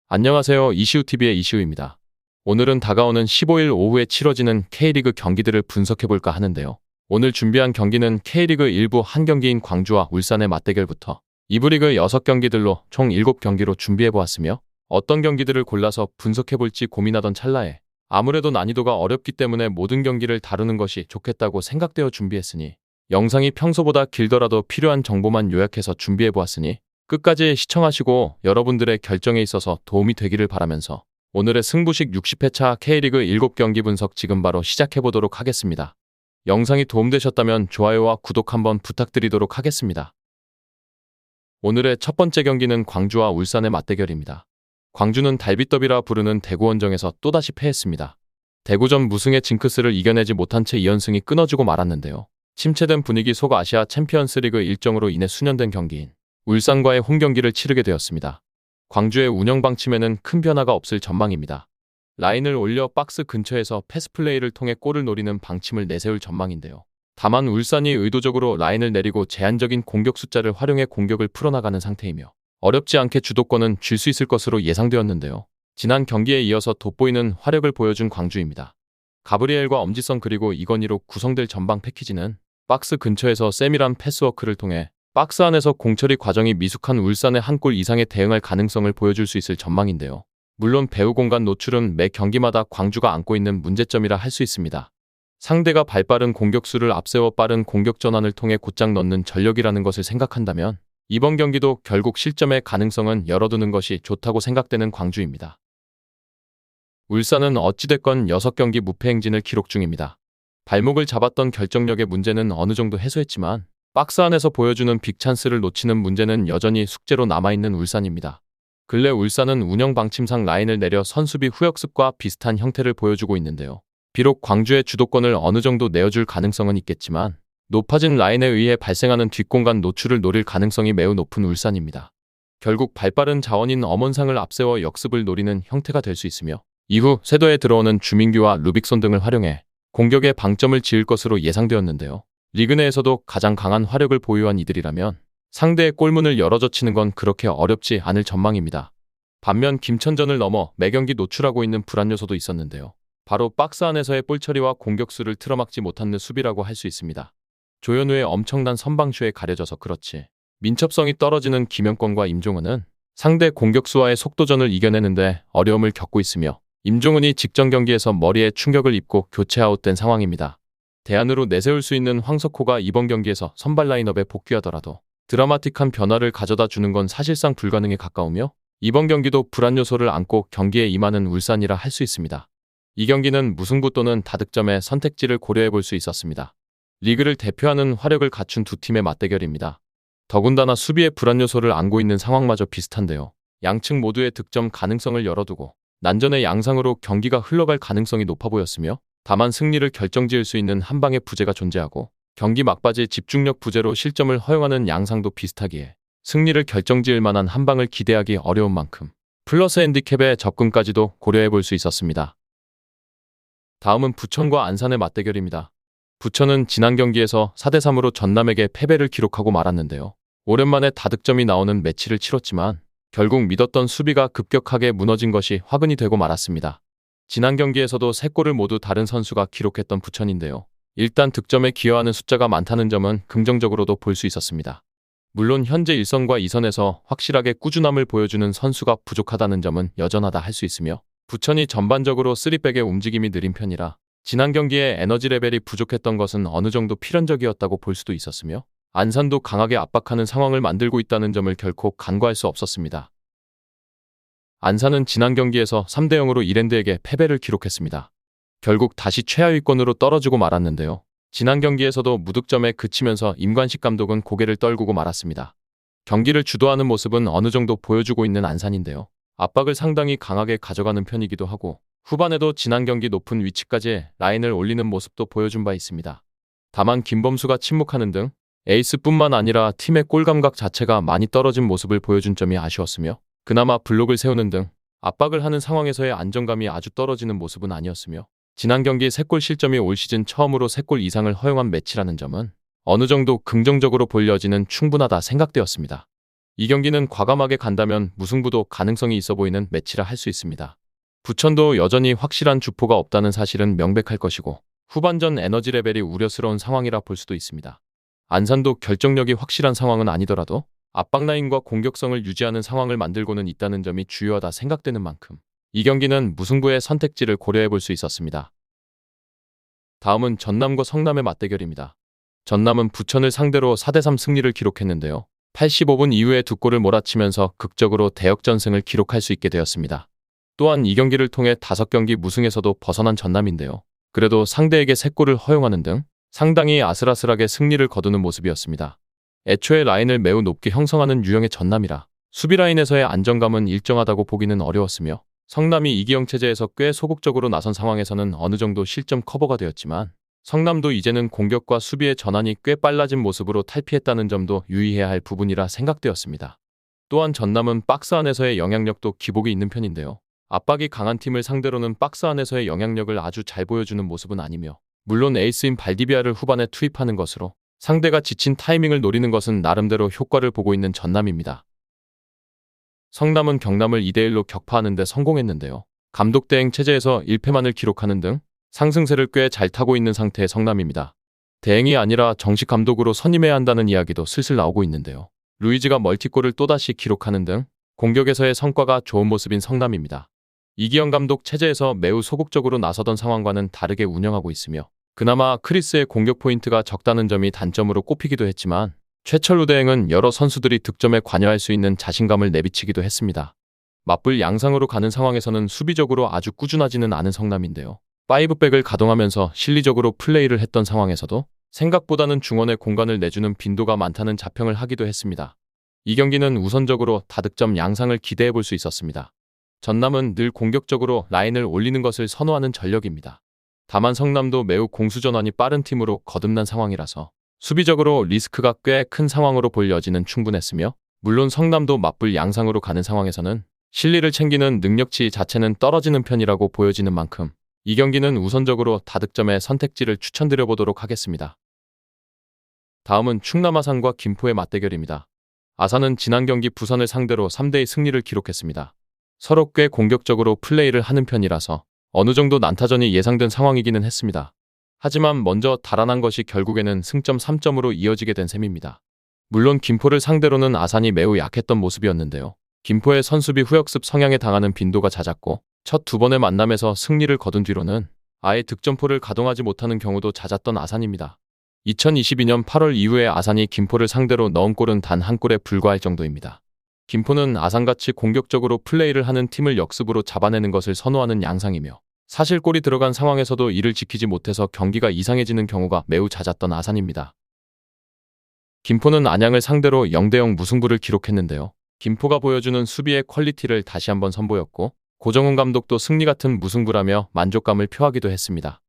안녕하세요. 이시우TV의 이시우입니다. 오늘은 다가오는 15일 오후에 치러지는 K리그 경기들을 분석해볼까 하는데요. 오늘 준비한 경기는 K리그 1부 한 경기인 광주와 울산의 맞대결부터 2부 리그 6경기들로 총 7경기로 준비해보았으며 어떤 경기들을 골라서 분석해볼지 고민하던 찰나에 아무래도 난이도가 어렵기 때문에 모든 경기를 다루는 것이 좋겠다고 생각되어 준비했으니 영상이 평소보다 길더라도 필요한 정보만 요약해서 준비해보았으니 끝까지 시청하시고 여러분들의 결정에 있어서 도움이 되기를 바라면서 오늘의 승부식 60회차 K리그 7경기 분석 지금 바로 시작해보도록 하겠습니다. 영상이 도움되셨다면 좋아요와 구독 한번 부탁드리도록 하겠습니다. 오늘의 첫 번째 경기는 광주와 울산의 맞대결입니다. 광주는 달빛더비라 부르는 대구원정에서 또다시 패했습니다. 대구전 무승의 징크스를 이겨내지 못한 채 2연승이 끊어지고 말았는데요. 침체된 분위기 속 아시아 챔피언스리그 일정으로 인해 수년된 경기인 울산과의 홈경기를 치르게 되었습니다. 광주의 운영 방침에는 큰 변화가 없을 전망입니다. 라인을 올려 박스 근처에서 패스플레이를 통해 골을 노리는 방침을 내세울 전망인데요. 다만 울산이 의도적으로 라인을 내리고 제한적인 공격 숫자를 활용해 공격을 풀어나가는 상태이며 어렵지 않게 주도권은 쥘 수 있을 것으로 예상되었는데요. 지난 경기에 이어서 돋보이는 화력을 보여준 광주입니다. 가브리엘과 엄지성 그리고 이건희로 구성될 전방 패키지는 박스 근처에서 세밀한 패스워크를 통해 박스 안에서 공처리 과정이 미숙한 울산의 한 골 이상에 대응할 가능성을 보여줄 수 있을 전망인데요. 물론 배후 공간 노출은 매 경기마다 광주가 안고 있는 문제점이라 할 수 있습니다. 상대가 발빠른 공격수를 앞세워 빠른 공격 전환을 통해 곧장 넣는 전력이라는 것을 생각한다면 이번 경기도 결국 실점의 가능성은 열어두는 것이 좋다고 생각되는 광주입니다. 울산은 어찌됐건 6경기 무패 행진을 기록 중입니다. 발목을 잡았던 결정력의 문제는 어느 정도 해소했지만 박스 안에서 보여주는 빅찬스를 놓치는 문제는 여전히 숙제로 남아있는 울산입니다. 근래 울산은 운영 방침상 라인을 내려 선수비 후역습과 비슷한 형태를 보여주고 있는데요. 비록 광주의 주도권을 어느 정도 내어줄 가능성은 있겠지만 높아진 라인에 의해 발생하는 뒷공간 노출을 노릴 가능성이 매우 높은 울산입니다. 결국 발빠른 자원인 엄원상을 앞세워 역습을 노리는 형태가 될 수 있으며 이후 쇄도에 들어오는 주민규와 루빅손 등을 활용해 공격에 방점을 지을 것으로 예상되었는데요. 리그 내에서도 가장 강한 화력을 보유한 이들이라면 상대의 골문을 열어젖히는 건 그렇게 어렵지 않을 전망입니다. 반면 김천전을 넘어 매경기 노출하고 있는 불안 요소도 있었는데요. 바로 박스 안에서의 볼 처리와 공격수를 틀어막지 못하는 수비라고 할 수 있습니다. 조현우의 엄청난 선방쇼에 가려져서 그렇지 민첩성이 떨어지는 김영권과 임종은은 상대 공격수와의 속도전을 이겨내는데 어려움을 겪고 있으며 임종은이 직전 경기에서 머리에 충격을 입고 교체 아웃된 상황입니다. 대안으로 내세울 수 있는 황석호가 이번 경기에서 선발 라인업에 복귀하더라도 드라마틱한 변화를 가져다 주는 건 사실상 불가능에 가까우며 이번 경기도 불안 요소를 안고 경기에 임하는 울산이라 할 수 있습니다. 이 경기는 무승부 또는 다득점의 선택지를 고려해 볼 수 있었습니다. 리그를 대표하는 화력을 갖춘 두 팀의 맞대결입니다. 더군다나 수비의 불안 요소를 안고 있는 상황마저 비슷한데요. 양측 모두의 득점 가능성을 열어두고 난전의 양상으로 경기가 흘러갈 가능성이 높아 보였으며 다만 승리를 결정지을 수 있는 한 방의 부재가 존재하고 경기 막바지 집중력 부재로 실점을 허용하는 양상도 비슷하기에 승리를 결정지을 만한 한 방을 기대하기 어려운 만큼 플러스 핸디캡의 접근까지도 고려해 볼 수 있었습니다. 다음은 부천과 안산의 맞대결입니다. 부천은 지난 경기에서 4대3으로 전남에게 패배를 기록하고 말았는데요. 오랜만에 다득점이 나오는 매치를 치렀지만 결국 믿었던 수비가 급격하게 무너진 것이 화근이 되고 말았습니다. 지난 경기에서도 3골을 모두 다른 선수가 기록했던 부천인데요. 일단 득점에 기여하는 숫자가 많다는 점은 긍정적으로도 볼 수 있었습니다. 물론 현재 1선과 2선에서 확실하게 꾸준함을 보여주는 선수가 부족하다는 점은 여전하다 할 수 있으며 부천이 전반적으로 3백의 움직임이 느린 편이라 지난 경기에 에너지 레벨이 부족했던 것은 어느 정도 필연적이었다고 볼 수도 있었으며 안산도 강하게 압박하는 상황을 만들고 있다는 점을 결코 간과할 수 없었습니다. 안산은 지난 경기에서 3대0으로 이랜드에게 패배를 기록했습니다. 결국 다시 최하위권으로 떨어지고 말았는데요. 지난 경기에서도 무득점에 그치면서 임관식 감독은 고개를 떨구고 말았습니다. 경기를 주도하는 모습은 어느 정도 보여주고 있는 안산인데요. 압박을 상당히 강하게 가져가는 편이기도 하고 후반에도 지난 경기 높은 위치까지 라인을 올리는 모습도 보여준 바 있습니다. 다만 김범수가 침묵하는 등 에이스뿐만 아니라 팀의 골 감각 자체가 많이 떨어진 모습을 보여준 점이 아쉬웠으며 그나마 블록을 세우는 등 압박을 하는 상황에서의 안정감이 아주 떨어지는 모습은 아니었으며 지난 경기 3골 실점이 올 시즌 처음으로 3골 이상을 허용한 매치라는 점은 어느 정도 긍정적으로 볼 여지는 충분하다 생각되었습니다. 이 경기는 과감하게 간다면 무승부도 가능성이 있어 보이는 매치라 할 수 있습니다. 부천도 여전히 확실한 주포가 없다는 사실은 명백할 것이고 후반전 에너지 레벨이 우려스러운 상황이라 볼 수도 있습니다. 안산도 결정력이 확실한 상황은 아니더라도 압박 라인과 공격성을 유지하는 상황을 만들고는 있다는 점이 주요하다 생각되는 만큼 이 경기는 무승부의 선택지를 고려해 볼 수 있었습니다. 다음은 전남과 성남의 맞대결입니다. 전남은 부천을 상대로 4대3 승리를 기록했는데요. 85분 이후에 두 골을 몰아치면서 극적으로 대역전승을 기록할 수 있게 되었습니다. 또한 이 경기를 통해 5경기 무승에서도 벗어난 전남인데요. 그래도 상대에게 3골을 허용하는 등 상당히 아슬아슬하게 승리를 거두는 모습이었습니다. 애초에 라인을 매우 높게 형성하는 유형의 전남이라 수비 라인에서의 안정감은 일정하다고 보기는 어려웠으며 성남이 이기형 체제에서 꽤 소극적으로 나선 상황에서는 어느 정도 실점 커버가 되었지만 성남도 이제는 공격과 수비의 전환이 꽤 빨라진 모습으로 탈피했다는 점도 유의해야 할 부분이라 생각되었습니다. 또한 전남은 박스 안에서의 영향력도 기복이 있는 편인데요. 압박이 강한 팀을 상대로는 박스 안에서의 영향력을 아주 잘 보여주는 모습은 아니며 물론 에이스인 발디비아를 후반에 투입하는 것으로 상대가 지친 타이밍을 노리는 것은 나름대로 효과를 보고 있는 전남입니다. 성남은 경남을 2대1로 격파하는 데 성공했는데요. 감독 대행 체제에서 1패만을 기록하는 등 상승세를 꽤 잘 타고 있는 상태의 성남입니다. 대행이 아니라 정식 감독으로 선임해야 한다는 이야기도 슬슬 나오고 있는데요. 루이즈가 멀티골을 또다시 기록하는 등 공격에서의 성과가 좋은 모습인 성남입니다. 이기영 감독 체제에서 매우 소극적으로 나서던 상황과는 다르게 운영하고 있으며 그나마 크리스의 공격 포인트가 적다는 점이 단점으로 꼽히기도 했지만 최철루 대행은 여러 선수들이 득점에 관여할 수 있는 자신감을 내비치기도 했습니다. 맞불 양상으로 가는 상황에서는 수비적으로 아주 꾸준하지는 않은 성남인데요. 5백을 가동하면서 실리적으로 플레이를 했던 상황에서도 생각보다는 중원에 공간을 내주는 빈도가 많다는 자평을 하기도 했습니다. 이 경기는 우선적으로 다득점 양상을 기대해 볼 수 있었습니다. 전남은 늘 공격적으로 라인을 올리는 것을 선호하는 전력입니다. 다만 성남도 매우 공수 전환이 빠른 팀으로 거듭난 상황이라서 수비적으로 리스크가 꽤 큰 상황으로 볼 여지는 충분했으며 물론 성남도 맞불 양상으로 가는 상황에서는 실리를 챙기는 능력치 자체는 떨어지는 편이라고 보여지는 만큼 이 경기는 우선적으로 다득점의 선택지를 추천드려 보도록 하겠습니다. 다음은 충남 아산과 김포의 맞대결입니다. 아산은 지난 경기 부산을 상대로 3대2 승리를 기록했습니다. 서로 꽤 공격적으로 플레이를 하는 편이라서 어느 정도 난타전이 예상된 상황이기는 했습니다. 하지만 먼저 달아난 것이 결국에는 승점 3점으로 이어지게 된 셈입니다. 물론 김포를 상대로는 아산이 매우 약했던 모습이었는데요. 김포의 선수비 후역습 성향에 당하는 빈도가 잦았고 첫 2번의 만남에서 승리를 거둔 뒤로는 아예 득점포를 가동하지 못하는 경우도 잦았던 아산입니다. 2022년 8월 이후에 아산이 김포를 상대로 넣은 골은 단 1골에 불과할 정도입니다. 김포는 아산같이 공격적으로 플레이를 하는 팀을 역습으로 잡아내는 것을 선호하는 양상이며 사실 골이 들어간 상황에서도 이를 지키지 못해서 경기가 이상해지는 경우가 매우 잦았던 아산입니다. 김포는 안양을 상대로 0대0 무승부를 기록했는데요. 김포가 보여주는 수비의 퀄리티를 다시 한번 선보였고 고정훈 감독도 승리 같은 무승부라며 만족감을 표하기도 했습니다.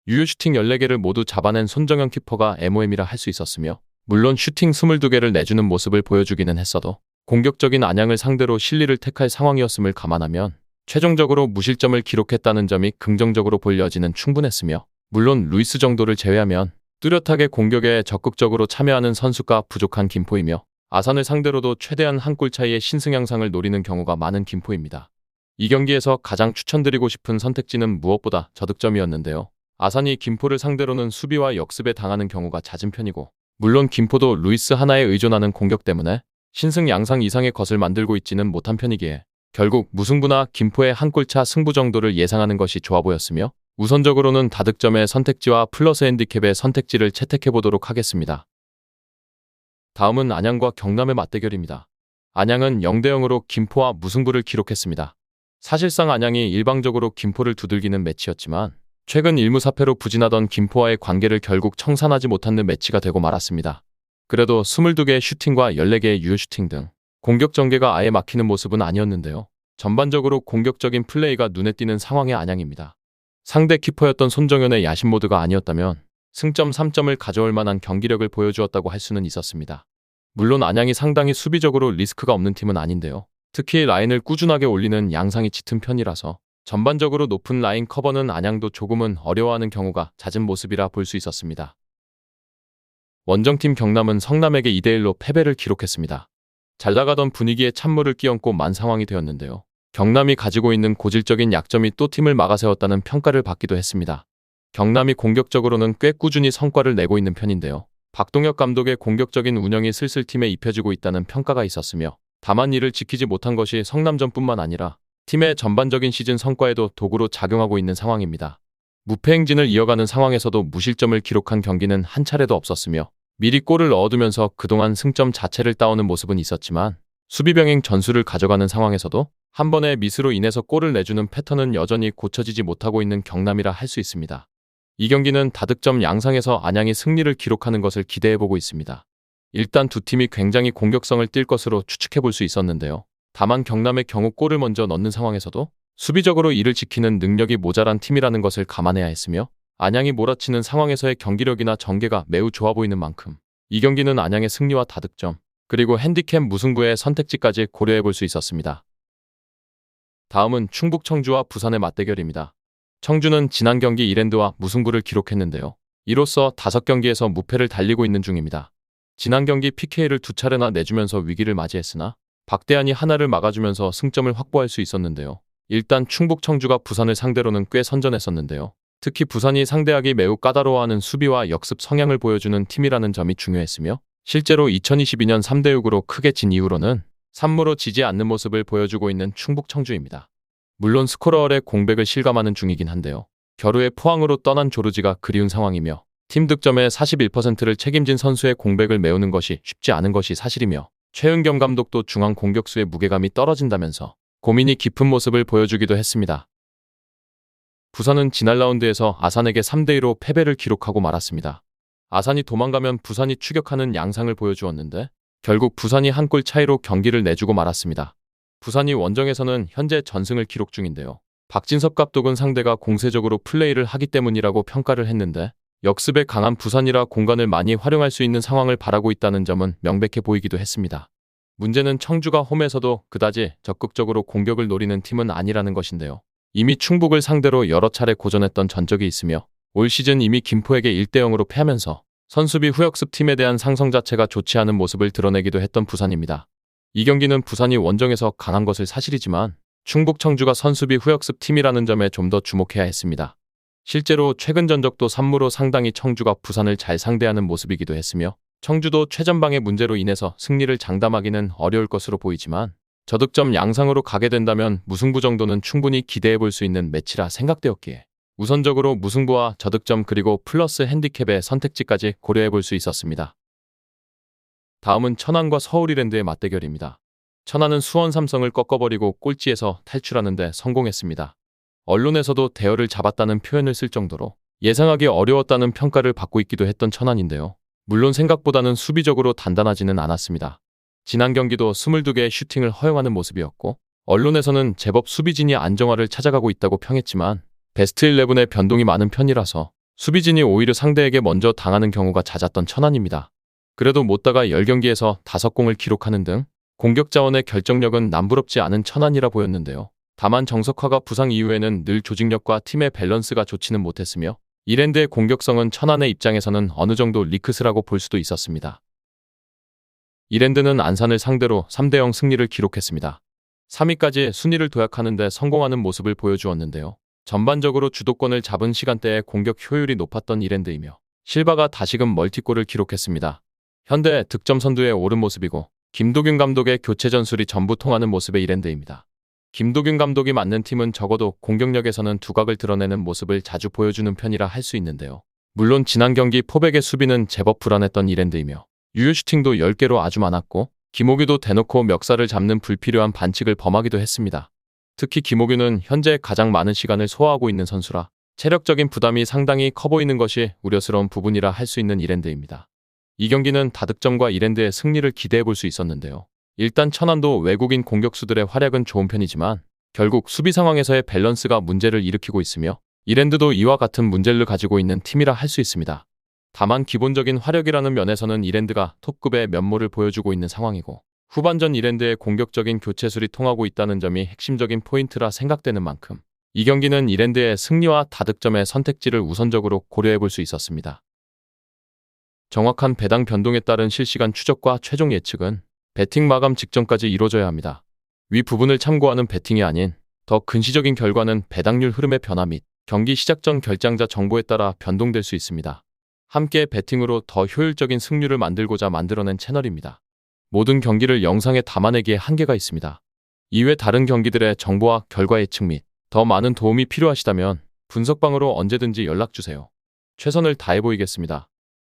유효 슈팅 14개를 모두 잡아낸 손정현 키퍼가 MOM이라 할 수 있었으며 물론 슈팅 22개를 내주는 모습을 보여주기는 했어도 공격적인 안양을 상대로 실리를 택할 상황이었음을 감안하면 최종적으로 무실점을 기록했다는 점이 긍정적으로 볼 여지는 충분했으며 물론 루이스 정도를 제외하면 뚜렷하게 공격에 적극적으로 참여하는 선수가 부족한 김포이며 아산을 상대로도 최대한 한 골 차이의 신승 양상을 노리는 경우가 많은 김포입니다. 이 경기에서 가장 추천드리고 싶은 선택지는 무엇보다 저득점이었는데요. 아산이 김포를 상대로는 수비와 역습에 당하는 경우가 잦은 편이고 물론 김포도 루이스 하나에 의존하는 공격 때문에 신승 양상 이상의 것을 만들고 있지는 못한 편이기에 결국 무승부나 김포의 한 골차 승부 정도를 예상하는 것이 좋아 보였으며 우선적으로는 다득점의 선택지와 플러스 핸디캡의 선택지를 채택해 보도록 하겠습니다. 다음은 안양과 경남의 맞대결입니다. 안양은 0대0으로 김포와 무승부를 기록했습니다. 사실상 안양이 일방적으로 김포를 두들기는 매치였지만 최근 1무4패로 부진하던 김포와의 관계를 결국 청산하지 못하는 매치가 되고 말았습니다. 그래도 22개의 슈팅과 14개의 유효 슈팅 등 공격 전개가 아예 막히는 모습은 아니었는데요. 전반적으로 공격적인 플레이가 눈에 띄는 상황의 안양입니다. 상대 키퍼였던 손정현의 야심 모드가 아니었다면 승점 3점을 가져올 만한 경기력을 보여주었다고 할 수는 있었습니다. 물론 안양이 상당히 수비적으로 리스크가 없는 팀은 아닌데요. 특히 라인을 꾸준하게 올리는 양상이 짙은 편이라서 전반적으로 높은 라인 커버는 안양도 조금은 어려워하는 경우가 잦은 모습이라 볼 수 있었습니다. 원정팀 경남은 성남에게 2대1로 패배를 기록했습니다. 잘 나가던 분위기에 찬물을 끼얹고 만 상황이 되었는데요. 경남이 가지고 있는 고질적인 약점이 또 팀을 막아세웠다는 평가를 받기도 했습니다. 경남이 공격적으로는 꽤 꾸준히 성과를 내고 있는 편인데요. 박동혁 감독의 공격적인 운영이 슬슬 팀에 입혀지고 있다는 평가가 있었으며, 다만 이를 지키지 못한 것이 성남전뿐만 아니라 팀의 전반적인 시즌 성과에도 도구로 작용하고 있는 상황입니다. 무패 행진을 이어가는 상황에서도 무실점을 기록한 경기는 한 차례도 없었으며, 미리 골을 넣어두면서 그동안 승점 자체를 따오는 모습은 있었지만, 수비병행 전술을 가져가는 상황에서도 한 번의 미스로 인해서 골을 내주는 패턴은 여전히 고쳐지지 못하고 있는 경남이라 할 수 있습니다. 이 경기는 다득점 양상에서 안양이 승리를 기록하는 것을 기대해보고 있습니다. 일단 두 팀이 굉장히 공격성을 띨 것으로 추측해볼 수 있었는데요. 다만 경남의 경우 골을 먼저 넣는 상황에서도 수비적으로 이를 지키는 능력이 모자란 팀이라는 것을 감안해야 했으며, 안양이 몰아치는 상황에서의 경기력이나 전개가 매우 좋아 보이는 만큼 이 경기는 안양의 승리와 다득점, 그리고 핸디캡 무승부의 선택지까지 고려해볼 수 있었습니다. 다음은 충북 청주와 부산의 맞대결입니다. 청주는 지난 경기 이랜드와 무승부를 기록했는데요. 이로써 5경기에서 무패를 달리고 있는 중입니다. 지난 경기 PK를 2차례나 내주면서 위기를 맞이했으나 박대한이 하나를 막아주면서 승점을 확보할 수 있었는데요. 일단 충북 청주가 부산을 상대로는 꽤 선전했었는데요. 특히 부산이 상대하기 매우 까다로워하는 수비와 역습 성향을 보여주는 팀이라는 점이 중요했으며, 실제로 2022년 3대6으로 크게 진 이후로는 3무로 지지 않는 모습을 보여주고 있는 충북 청주입니다. 물론 스코러얼의 공백을 실감하는 중이긴 한데요. 겨루에 포항으로 떠난 조르지가 그리운 상황이며, 팀 득점의 41%를 책임진 선수의 공백을 메우는 것이 쉽지 않은 것이 사실이며, 최은겸 감독도 중앙 공격수의 무게감이 떨어진다면서 고민이 깊은 모습을 보여주기도 했습니다. 부산은 지난 라운드에서 아산에게 3대2로 패배를 기록하고 말았습니다. 아산이 도망가면 부산이 추격하는 양상을 보여주었는데 결국 부산이 한 골 차이로 경기를 내주고 말았습니다. 부산이 원정에서는 현재 전승을 기록 중인데요. 박진섭 감독은 상대가 공세적으로 플레이를 하기 때문이라고 평가를 했는데, 역습에 강한 부산이라 공간을 많이 활용할 수 있는 상황을 바라고 있다는 점은 명백해 보이기도 했습니다. 문제는 청주가 홈에서도 그다지 적극적으로 공격을 노리는 팀은 아니라는 것인데요. 이미 충북을 상대로 여러 차례 고전했던 전적이 있으며, 올 시즌 이미 김포에게 1대0으로 패하면서 선수비 후역습 팀에 대한 상성 자체가 좋지 않은 모습을 드러내기도 했던 부산입니다. 이 경기는 부산이 원정에서 강한 것은 사실이지만 충북 청주가 선수비 후역습 팀이라는 점에 좀 더 주목해야 했습니다. 실제로 최근 전적도 3무로 상당히 청주가 부산을 잘 상대하는 모습이기도 했으며, 청주도 최전방의 문제로 인해서 승리를 장담하기는 어려울 것으로 보이지만, 저득점 양상으로 가게 된다면 무승부 정도는 충분히 기대해볼 수 있는 매치라 생각되었기에 우선적으로 무승부와 저득점 그리고 플러스 핸디캡의 선택지까지 고려해볼 수 있었습니다. 다음은 천안과 서울이랜드의 맞대결입니다. 천안은 수원 삼성을 꺾어버리고 꼴찌에서 탈출하는 데 성공했습니다. 언론에서도 대열을 잡았다는 표현을 쓸 정도로 예상하기 어려웠다는 평가를 받고 있기도 했던 천안인데요. 물론 생각보다는 수비적으로 단단하지는 않았습니다. 지난 경기도 22개의 슈팅을 허용하는 모습이었고, 언론에서는 제법 수비진이 안정화를 찾아가고 있다고 평했지만 베스트 11의 변동이 많은 편이라서 수비진이 오히려 상대에게 먼저 당하는 경우가 잦았던 천안입니다. 그래도 못다가 10경기에서 5공을 기록하는 등 공격 자원의 결정력은 남부럽지 않은 천안이라 보였는데요. 다만 정석화가 부상 이후에는 늘 조직력과 팀의 밸런스가 좋지는 못했으며, 이랜드의 공격성은 천안의 입장에서는 어느 정도 리크스라고 볼 수도 있었습니다. 이랜드는 안산을 상대로 3대0 승리를 기록했습니다. 3위까지 순위를 도약하는 데 성공하는 모습을 보여주었는데요. 전반적으로 주도권을 잡은 시간대에 공격 효율이 높았던 이랜드이며, 실바가 다시금 멀티골을 기록했습니다. 현대 득점 선두에 오른 모습이고, 김도균 감독의 교체 전술이 전부 통하는 모습의 이랜드입니다. 김도균 감독이 맡는 팀은 적어도 공격력에서는 두각을 드러내는 모습을 자주 보여주는 편이라 할 수 있는데요. 물론 지난 경기 포백의 수비는 제법 불안했던 이랜드이며, 유효 슈팅도 10개로 아주 많았고, 김호규도 대놓고 멱살을 잡는 불필요한 반칙을 범하기도 했습니다. 특히 김호규는 현재 가장 많은 시간을 소화하고 있는 선수라 체력적인 부담이 상당히 커 보이는 것이 우려스러운 부분이라 할 수 있는 이랜드입니다. 이 경기는 다득점과 이랜드의 승리를 기대해볼 수 있었는데요. 일단 천안도 외국인 공격수들의 활약은 좋은 편이지만 결국 수비 상황에서의 밸런스가 문제를 일으키고 있으며, 이랜드도 이와 같은 문제를 가지고 있는 팀이라 할 수 있습니다. 다만 기본적인 화력이라는 면에서는 이랜드가 톱급의 면모를 보여주고 있는 상황이고, 후반전 이랜드의 공격적인 교체술이 통하고 있다는 점이 핵심적인 포인트라 생각되는 만큼 이 경기는 이랜드의 승리와 다득점의 선택지를 우선적으로 고려해볼 수 있었습니다. 정확한 배당 변동에 따른 실시간 추적과 최종 예측은 배팅 마감 직전까지 이루어져야 합니다. 위 부분을 참고하는 배팅이 아닌 더 근시적인 결과는 배당률 흐름의 변화 및 경기 시작 전 결장자 정보에 따라 변동될 수 있습니다. 함께 배팅으로 더 효율적인 승률을 만들고자 만들어낸 채널입니다. 모든 경기를 영상에 담아내기에 한계가 있습니다. 이외 다른 경기들의 정보와 결과 예측 및 더 많은 도움이 필요하시다면 분석방으로 언제든지 연락주세요. 최선을 다해 보이겠습니다.